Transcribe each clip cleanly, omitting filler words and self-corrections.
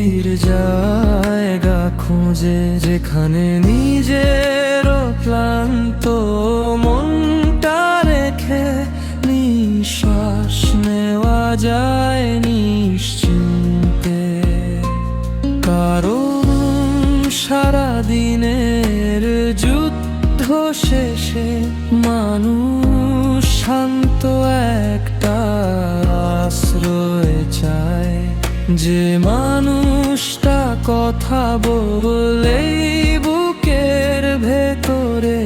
শান্তির জায়গা খুঁজে, যেখানে নিজের ক্লান্ত মনটা রেখে নিঃশ্বাস নেওয়া যায় নিশ্চিন্তে। কারণ সারাদিনের যুদ্ধ শেষে মানুষ শান্ত একটা আশ্রয় চায়, যে মানুষটা কথা বলেই বুকের ভেতরে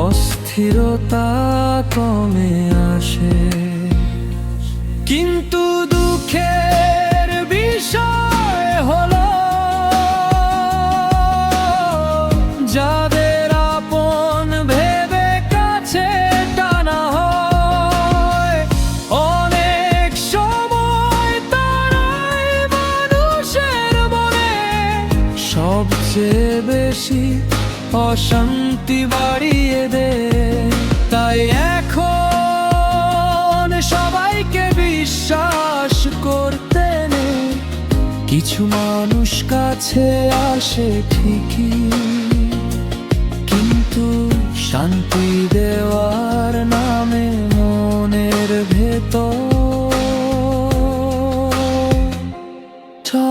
অস্থিরতা কমে আসে। কিন্তু দুঃখের বিষয় হলো, যাদের আপন ভেবে কাছে টানা হয়, অনেক সময় তারাই মানুষের মনে সবচেয়ে বেশি অশান্তি বাড়িয়ে দেয়। তাই এখন সবাইকে বিশ্বাস করতে নেই, কিছু মানুষ কাছে আসে ঠিকই, কিন্তু শান্তি দেওয়ার নামে মনের ভেতর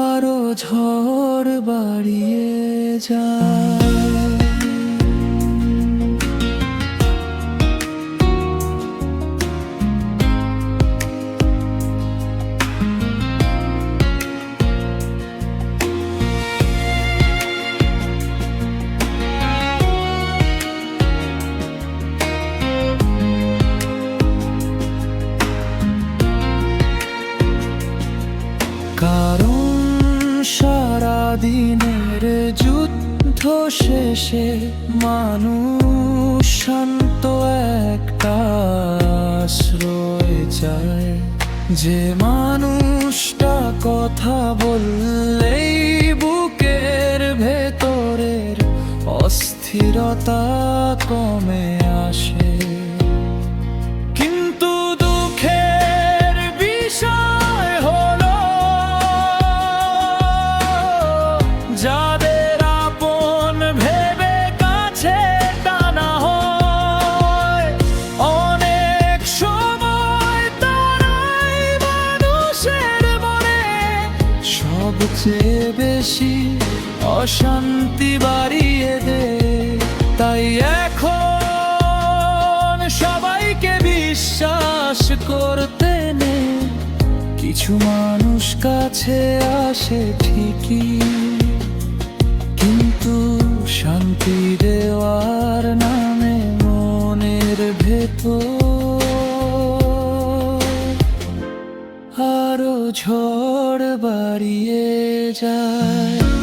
আরো ঝড় বাড়িয়ে যায়। কারণ সারাদিনের যুদ্ধ শেষে মানুষ শান্ত একটা আশ্রয় চায়, যে মানুষটা কথা বললেই বুকের ভেতরের অস্থিরতা কমে আসে। কিন্তু দুঃখের বিষয় হলো, যাদের আপন ভেবে কাছে টানা হয়, অনেক সময় তারাই মানুষের মনে সবচেয়ে বেশি অশান্তি বাড়িয়ে দেয়। তাই এখন সবাইকে বিশ্বাস করতে নেই, কিছু মানুষ কাছে আসে ঠিকই, কিন্তু শান্তি দেওয়ার নামে মনের ভেতর আরো ঝড় বাড়িয়ে যায়।